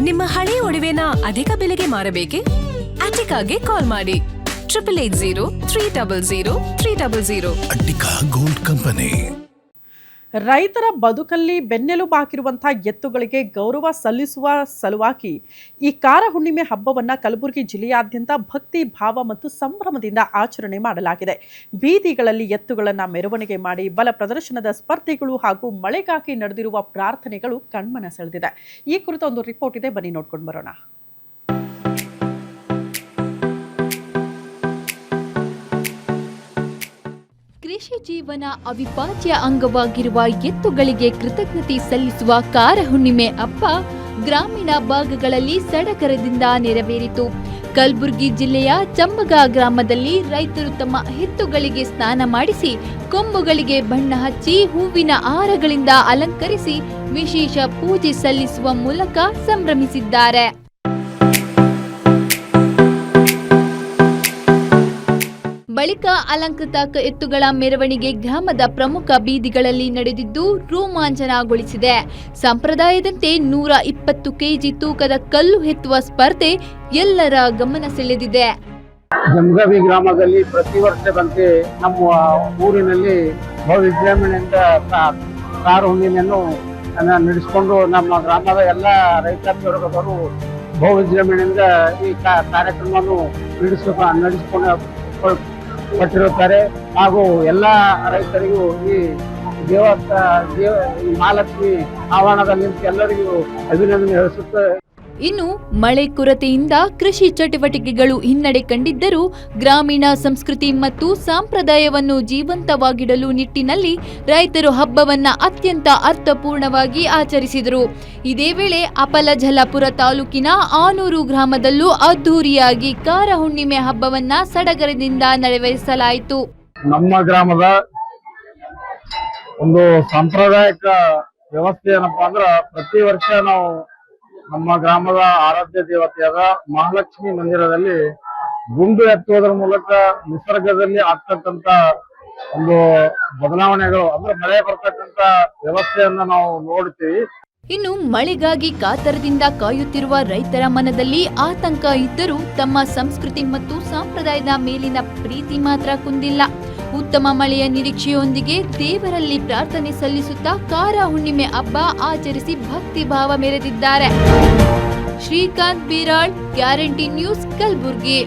ನಿಮ್ಮ ಹಳೆ ಒಡವೆನ ಅಧಿಕ ಬೆಲೆಗೆ ಮಾರಬೇಕೆ? ಅಟಿಕಾಗೆ ಕಾಲ್ ಮಾಡಿ 8803000300. Attica gold company. ರೈತರ ಬದುಕಲ್ಲಿ ಬೆನ್ನೆಲುಬಾಗಿರುವಂತಹ ಎತ್ತುಗಳಿಗೆ ಗೌರವ ಸಲ್ಲಿಸುವ ಸಲುವಾಗಿ ಈ ಕಾರ ಹುಣ್ಣಿಮೆ ಹಬ್ಬವನ್ನು ಕಲಬುರಗಿ ಜಿಲ್ಲೆಯಾದ್ಯಂತ ಭಕ್ತಿ ಭಾವ ಮತ್ತು ಸಂಭ್ರಮದಿಂದ ಆಚರಣೆ ಮಾಡಲಾಗಿದೆ. ಬೀದಿಗಳಲ್ಲಿ ಎತ್ತುಗಳನ್ನು ಮೆರವಣಿಗೆ ಮಾಡಿ ಬಲ ಪ್ರದರ್ಶನದ ಸ್ಪರ್ಧೆಗಳು ಹಾಗೂ ಮಳೆಗಾಗಿ ನಡೆದಿರುವ ಪ್ರಾರ್ಥನೆಗಳು ಕಣ್ಮನ ಸೆಳೆದಿದೆ. ಈ ಕುರಿತ ಒಂದು ರಿಪೋರ್ಟ್ ಇದೆ, ಬನ್ನಿ ನೋಡ್ಕೊಂಡು ಬರೋಣ. ಕೃಷಿ ಜೀವನ ಅವಿಭಾಜ್ಯ ಅಂಗವಾಗಿರುವ ಎತ್ತುಗಳಿಗೆ ಕೃತಜ್ಞತೆ ಸಲ್ಲಿಸುವ ಕಾರ ಹುಣ್ಣಿಮೆ ಹಬ್ಬ ಗ್ರಾಮೀಣ ಭಾಗಗಳಲ್ಲಿ ಸಡಗರದಿಂದ ನೆರವೇರಿತು. ಕಲಬುರಗಿ ಜಿಲ್ಲೆಯ ಚಂಬಗ ಗ್ರಾಮದಲ್ಲಿ ರೈತರು ತಮ್ಮ ಎತ್ತುಗಳಿಗೆ ಸ್ನಾನ ಮಾಡಿಸಿ ಕೊಂಬುಗಳಿಗೆ ಬಣ್ಣ ಹಚ್ಚಿ ಹೂವಿನ ಹಾರಗಳಿಂದ ಅಲಂಕರಿಸಿ ವಿಶೇಷ ಪೂಜೆ ಸಲ್ಲಿಸುವ ಮೂಲಕ ಸಂಭ್ರಮಿಸಿದ್ದಾರೆ. ಬಳಿಕ ಅಲಂಕೃತ ಎತ್ತುಗಳ ಮೆರವಣಿಗೆ ಗ್ರಾಮದ ಪ್ರಮುಖ ಬೀದಿಗಳಲ್ಲಿ ನಡೆದಿದ್ದು ರೋಮಾಂಚನಗೊಳಿಸಿದೆ. ಸಂಪ್ರದಾಯದಂತೆ 120 ಕೆಜಿ ತೂಕದ ಕಲ್ಲು ಎತ್ತುವ ಸ್ಪರ್ಧೆ ಎಲ್ಲರ ಗಮನ ಸೆಳೆದಿದೆ. ಜಮಗಾವಿ ಗ್ರಾಮದಲ್ಲಿ ಪ್ರತಿ ವರ್ಷದಂತೆ ನಮ್ಮ ಊರಿನಲ್ಲಿ ವಿಜೃಂಭಣೆಯಿಂದ ಕಾರ ಹುಣ್ಣಿಮೆಯನ್ನು ನಡೆಸಿಕೊಂಡು ನಮ್ಮ ಗ್ರಾಮದ ಎಲ್ಲ ರೈತಾಪಿ ವಿಜೃಂಭಣೆಯಿಂದ ಈ ಕಾರ್ಯಕ್ರಮವನ್ನು ನಡೆಸಿಕೊಂಡು ಪಟ್ಟಿರುತ್ತಾರೆ. ಹಾಗೂ ಎಲ್ಲ ರೈತರಿಗೂ ಈ ಮಹಾಲಕ್ಷ್ಮಿ ಆವರಣದಲ್ಲಿ ನಿಂತು ಎಲ್ಲರಿಗೂ ಅಭಿನಂದನೆ ಹೇಳಿಸುತ್ತಾರೆ. ಇನ್ನು ಮಳೆ ಕೊರತೆಯಿಂದ ಕೃಷಿ ಚಟುವಟಿಕೆಗಳು ಹಿನ್ನಡೆ ಕಂಡಿದ್ದರೂ ಗ್ರಾಮೀಣ ಸಂಸ್ಕೃತಿ ಮತ್ತು ಸಂಪ್ರದಾಯವನ್ನು ಜೀವಂತವಾಗಿಡಲು ನಿಟ್ಟಿನಲ್ಲಿ ರೈತರು ಹಬ್ಬವನ್ನ ಅತ್ಯಂತ ಅರ್ಥಪೂರ್ಣವಾಗಿ ಆಚರಿಸಿದರು. ಇದೇ ವೇಳೆ ಅಪಲಜಲಾಪುರ ತಾಲೂಕಿನ ಆನೂರು ಗ್ರಾಮದಲ್ಲೂ ಅದ್ದೂರಿಯಾಗಿ ಕಾರ ಹುಣ್ಣಿಮೆ ಹಬ್ಬವನ್ನ ಸಡಗರದಿಂದ ನೆರವೇರಿಸಲಾಯಿತು. ನಮ್ಮ ಗ್ರಾಮದ ಒಂದು ಸಾಂಪ್ರದಾಯಿಕ ವ್ಯವಸ್ಥೆ ಏನಪ್ಪಾ ಅಂದ್ರ, ಪ್ರತಿ ವರ್ಷ ನಾವು ನಮ್ಮ ಗ್ರಾಮದ ಆರಾಧ್ಯ ದೇವತೆಯಾದ ಮಹಾಲಕ್ಷ್ಮಿ ಮಂದಿರದಲ್ಲಿ ಗುಂಡು ಎತ್ತುವುದರ ಮೂಲಕ ನಿಸರ್ಗದಲ್ಲಿ ಆಗ್ತಕ್ಕಂತ ಒಂದು ಬದಲಾವಣೆಗಳು ಅಂದ್ರೆ ಮಳೆ ಬರ್ತಕ್ಕಂತ ವ್ಯವಸ್ಥೆಯನ್ನ ನಾವು ನೋಡ್ತೀವಿ. ಇನ್ನು ಮಳೆಗಾಗಿ ಕಾತರದಿಂದ ಕಾಯುತ್ತಿರುವ ರೈತರ ಮನದಲ್ಲಿ ಆತಂಕ ಇದ್ದರೂ ತಮ್ಮ ಸಂಸ್ಕೃತಿ ಮತ್ತು ಸಂಪ್ರದಾಯದ ಮೇಲಿನ ಪ್ರೀತಿ ಮಾತ್ರ ಕುಂದಿಲ್ಲ. ಉತ್ತಮ ಮಳೆಯ ನಿರೀಕ್ಷೆಯೊಂದಿಗೆ ದೇವರಲ್ಲಿ ಪ್ರಾರ್ಥನೆ ಸಲ್ಲಿಸುತ್ತಾ ಕಾರ ಹುಣ್ಣಿಮೆ ಹಬ್ಬ ಆಚರಿಸಿ ಭಕ್ತಿ ಭಾವ ಮೆರೆದಿದ್ದಾರೆ. Srikanth Biral, guarantee news, Kalaburagi.